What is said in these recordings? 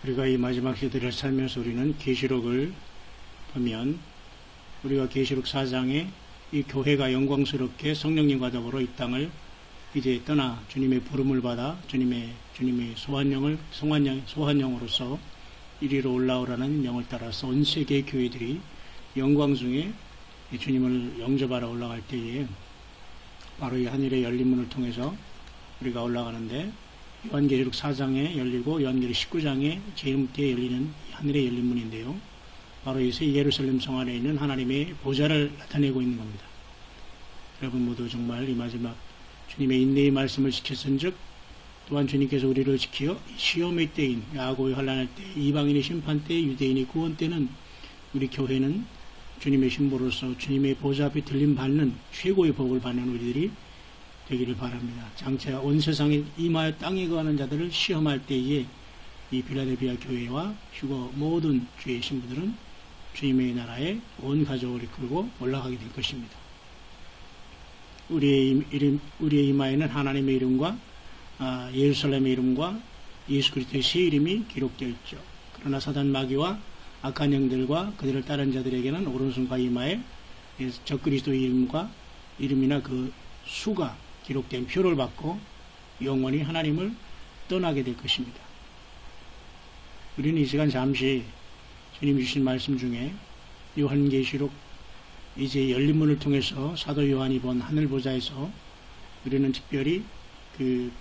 우리가 이 마지막 시대를 살면서 우리는 계시록을 보면 우리가 계시록 4장에 이 교회가 영광스럽게 성령님과 더불어 이 땅을 이제 떠나 주님의 부름을 받아 주님의 소환령으로서 이리로 올라오라는 영을 따라서 온 세계의 교회들이 영광 중에 주님을 영접하러 올라갈 때에 바로 이 하늘의 열린 문을 통해서 우리가 올라가는데, 요한계시록 4장에 열리고 요한계시록 19장에 제1문에 열리는 하늘의 열린 문인데요, 바로 이 새 예루살렘 성 안에 있는 하나님의 보좌를 나타내고 있는 겁니다. 여러분 모두 정말 이 마지막 주님의 인내의 말씀을 지켰은즉 또한 주님께서 우리를 지켜 시험의 때인 야고의 환난할 때, 이방인의 심판 때, 유대인의 구원 때는 우리 교회는 주님의 신부로서 주님의 보좌 앞에 들림받는 최고의 복을 받는 우리들이 되기를 바랍니다. 장차 온 세상에 임하여 땅에 거하는 자들을 시험할 때에 이 필라델피아 교회와 휴거 모든 주의 신부들은 주님의 나라에 온 가족을 이끌고 올라가게 될 것입니다. 우리의 이마에는 하나님의 이름과 예루살렘의 이름과 예수 그리스도의 새 이름이 기록되어 있죠. 그러나 사단 마귀와 악한 영들과 그들을 따른 자들에게는 오른손과 이마에 적그리스도의 이름이나 그 수가 기록된 표를 받고 영원히 하나님을 떠나게 될 것입니다. 우리는 이 시간 잠시 주님이 주신 말씀 중에 요한계시록 이제 열린 문을 통해서 사도 요한이 본 하늘 보좌에서 우리는 특별히 그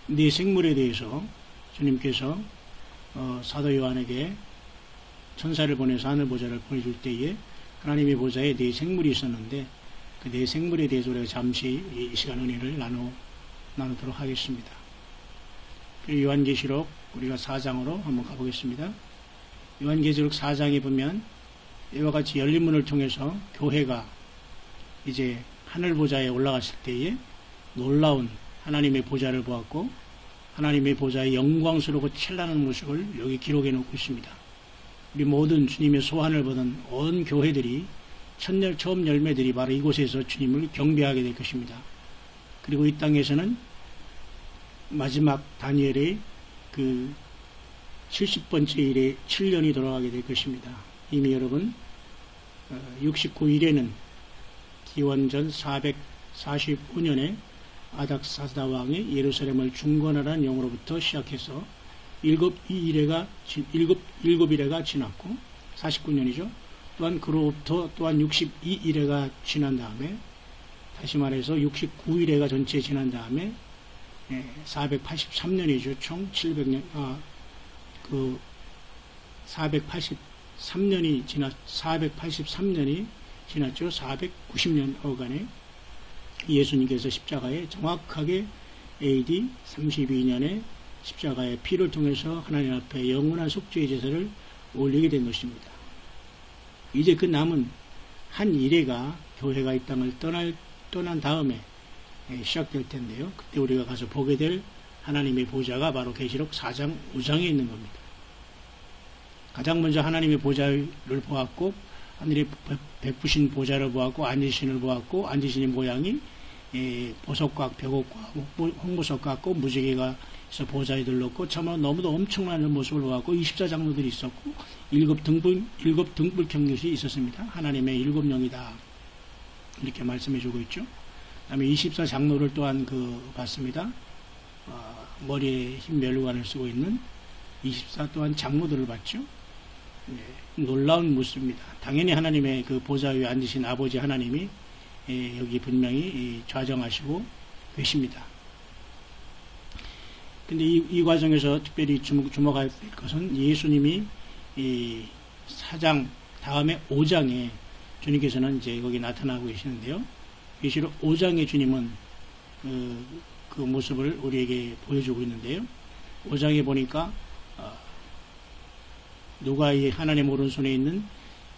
네 생물에 대해서 주님께서 사도 요한에게 천사를 보내서 하늘 보좌를 보여줄 때에 하나님의 보좌에 네 생물이 있었는데, 그 네 생물에 대해서 우리가 잠시 이 시간 은혜를 나누도록 하겠습니다. 요한계시록 우리가 4장으로 한번 가보겠습니다. 요한계시록 4장에 보면 이와 같이 열린 문을 통해서 교회가 이제 하늘 보좌에 올라갔을 때에 놀라운 하나님의 보좌를 보았고, 하나님의 보좌의 영광스럽고 찬란한 모습을 여기 기록해 놓고 있습니다. 우리 모든 주님의 소환을 받은 온 교회들이 처음 열매들이 바로 이곳에서 주님을 경배하게 될 것입니다. 그리고 이 땅에서는 마지막 다니엘의 그 70번째 일에 7년이 돌아가게 될 것입니다. 이미 여러분 69일에는 기원전 445년에 아닥사스다 왕이 예루살렘을 중건하라는 영으로부터 시작해서 7일에가 지났고 49년이죠. 또한 그로부터 또한 62일에가 지난 다음에, 다시 말해서 69일에가 전체 지난 다음에 483년이죠. 총 700년, 483년이 지났죠. 490년 어간에 예수님께서 십자가에 정확하게 AD 32년에 십자가의 피를 통해서 하나님 앞에 영원한 속죄의 제사를 올리게 된 것입니다. 이제 그 남은 한 이래가 교회가 이 땅을 떠난 다음에 시작될 텐데요. 그때 우리가 가서 보게 될 하나님의 보좌가 바로 계시록 4장 5장에 있는 겁니다. 가장 먼저 하나님의 보좌를 보았고, 하늘에 베푸신 보좌를 보았고, 앉으신을 보았고, 앉으신의 모양이 보석과 벽옥과 홍보석 같고 무지개가 있어 보좌에 들렀고, 참으로 너무도 엄청난 모습을 보았고, 24장로들이 있었고, 7 등불 경릇이 있었습니다. 하나님의 7영이다 이렇게 말씀해주고 있죠. 그 다음에 24장로를 또한 봤습니다. 머리에 흰 멸관을 쓰고 있는 24 또한 장로들을 봤죠. 놀라운 모습입니다. 당연히 하나님의 그 보좌 위에 앉으신 아버지 하나님이 여기 분명히 좌정하시고 계십니다. 근데 이 과정에서 특별히 주목할 것은 예수님이 이 4장 다음에 5장에 주님께서는 이제 거기 나타나고 계시는데요. 계시록 5장의 주님은 그 모습을 우리에게 보여주고 있는데요. 5장에 보니까 누가 이 하나님 오른손에 있는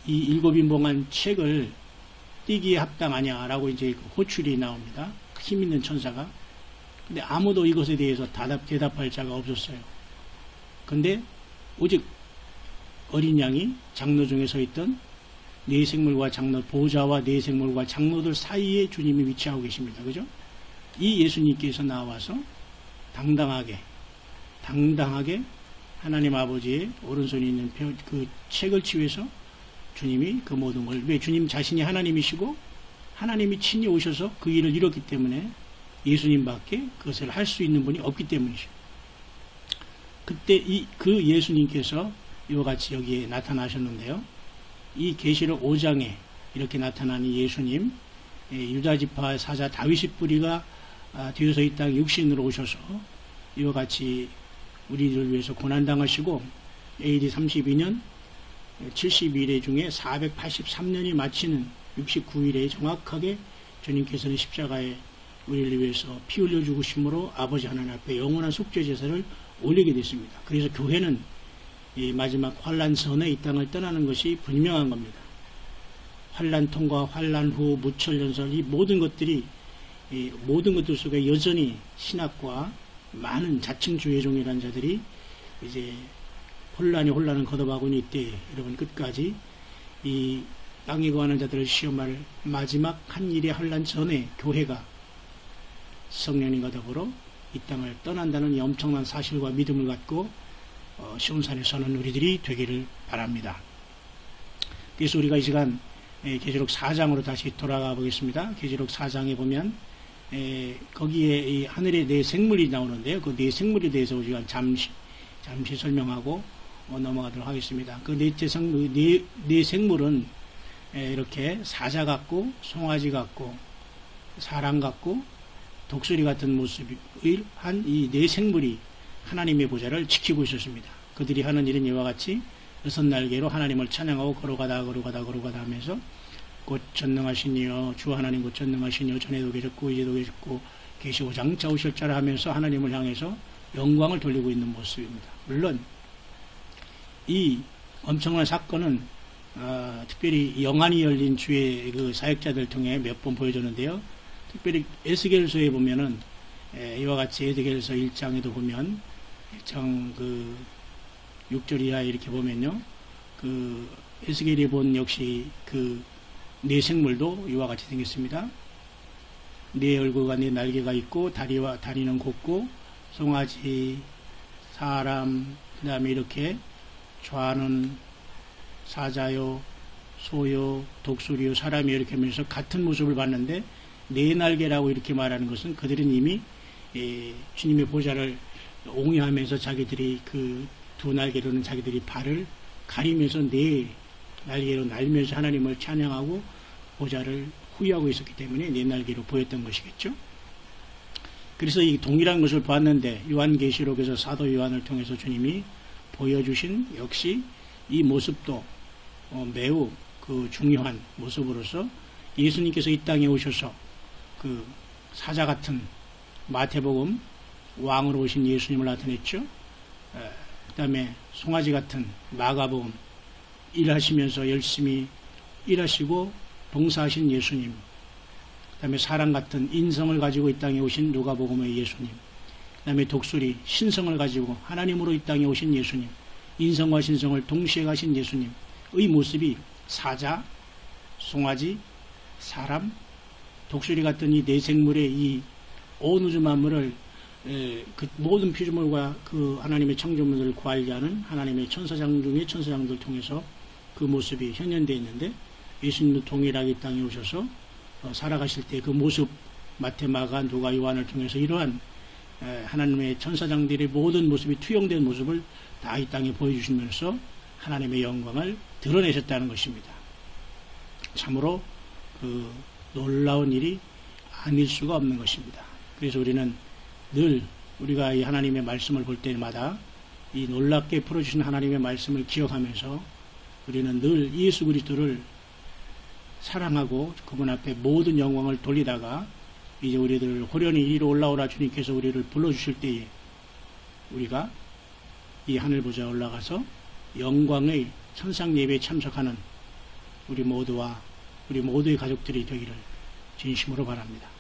이 7인봉한 책을 띄기에 합당하냐라고 이제 호출이 나옵니다. 힘 있는 천사가. 근데 아무도 이것에 대해서 대답할 자가 없었어요. 근데 오직 어린 양이 장로 중에 서 있던 네 생물과 장로, 보좌와 네 생물과 장로들 사이에 주님이 위치하고 계십니다. 그죠? 이 예수님께서 나와서 당당하게 당당하게 하나님 아버지의 오른손에 있는 그 책을 치유해서 주님이 그 모든 걸, 왜 주님 자신이 하나님이시고 하나님이 친히 오셔서 그 일을 이뤘기 때문에 예수님밖에 그것을 할 수 있는 분이 없기 때문이죠. 그때 그 예수님께서 이와 같이 여기에 나타나셨는데요. 이 계시록 5장에 이렇게 나타난 이 예수님, 유다지파 사자 다윗의 뿌리가 뒤에서 이 땅에 육신으로 오셔서 이와 같이 우리를 위해서 고난당하시고 AD 32년 70일의 중에 483년이 마치는 69일에 정확하게 주님께서는 십자가에 우리를 위해서 피 흘려 죽으심으로 아버지 하나님 앞에 영원한 속죄 제사를 올리게 됐습니다. 그래서 교회는 이 마지막 환란 전에 이 땅을 떠나는 것이 분명한 겁니다. 환란 통과, 환란 후, 무철연설, 이 모든 것들이 모든 것들 속에 여전히 신학과 많은 자칭주의종이라는 자들이 이제 혼란을 거듭하고 있는 이때 여러분 끝까지 이 땅에 거하는 자들을 시험할 마지막 한 일의 환란 전에 교회가 성령님과 더불어 이 땅을 떠난다는 이 엄청난 사실과 믿음을 갖고 시온산에 서는 우리들이 되기를 바랍니다. 그래서 우리가 이 시간 계시록 4장으로 다시 돌아가 보겠습니다. 계시록 4장에 보면 거기에 이 하늘의 네 생물이 나오는데요. 그 네 생물에 대해서 우리가 잠시 설명하고 넘어가도록 하겠습니다. 그 네 생물은 이렇게 사자 같고 송아지 같고 사람 같고 독수리 같은 모습의 한 이 네 생물이 하나님의 보좌를 지키고 있었습니다. 그들이 하는 일은 이와 같이 6날개로 하나님을 찬양하고 걸어가다 하면서 곧 전능하신 이여 주 하나님 곧 전능하신 이여 전에도 계셨고 이제도 계셨고 계시고 장차 오실 자라 하면서 하나님을 향해서 영광을 돌리고 있는 모습입니다. 물론 이 엄청난 사건은 특별히 영안이 열린 주의 그 사역자들 통해 몇 번 보여줬는데요. 특별히 에스겔서에 보면은 이와 같이 에스겔서 1장에도 보면 그 6절 이하에 이렇게 보면요. 그 에스겔이 본 역시 그 네 생물도 이와 같이 생겼습니다. 네 얼굴과 네 날개가 있고 다리는 곱고 송아지, 사람, 그 다음에 이렇게 좌는 사자요, 소요, 독수리요, 사람이 이렇게 하면서 같은 모습을 봤는데 네 날개라고 이렇게 말하는 것은 그들은 이미 주님의 보좌를 옹이하면서 자기들이 그 두 날개로는 자기들이 발을 가리면서 네 날개로 날면서 하나님을 찬양하고 보좌를 후유하고 있었기 때문에 네 날개로 보였던 것이겠죠. 그래서 이 동일한 것을 봤는데 요한계시록에서 사도 요한을 통해서 주님이 보여주신 역시 이 모습도 매우 그 중요한 모습으로서 예수님께서 이 땅에 오셔서 그 사자 같은 마태복음 왕으로 오신 예수님을 나타냈죠. 그 다음에 송아지 같은 마가복음 일하시면서 열심히 일하시고 봉사하신 예수님, 그 다음에 사람 같은 인성을 가지고 이 땅에 오신 누가복음의 예수님, 그 다음에 독수리 신성을 가지고 하나님으로 이 땅에 오신 예수님, 인성과 신성을 동시에 가신 예수님의 모습이 사자, 송아지, 사람, 독수리 같은 이 네 생물의 이 온 우주 만물을 그 모든 피조물과 그 하나님의 창조물들을 관리하는 하나님의 천사장 중의 천사장들 통해서 그 모습이 현현되어 있는데 예수님도 동일하게 이 땅에 오셔서 살아가실 때 그 모습 마태, 마가, 누가, 요한을 통해서 이러한 하나님의 천사장들의 모든 모습이 투영된 모습을 다 이 땅에 보여주시면서 하나님의 영광을 드러내셨다는 것입니다. 참으로 그 놀라운 일이 아닐 수가 없는 것입니다. 그래서 우리는 늘 우리가 이 하나님의 말씀을 볼 때마다 이 놀랍게 풀어주신 하나님의 말씀을 기억하면서 우리는 늘 예수 그리스도를 사랑하고 그분 앞에 모든 영광을 돌리다가 이제 우리들 호련히 이리로 올라오라 주님께서 우리를 불러주실 때에 우리가 이 하늘 보좌에 올라가서 영광의 천상 예배에 참석하는 우리 모두와 우리 모두의 가족들이 되기를 진심으로 바랍니다.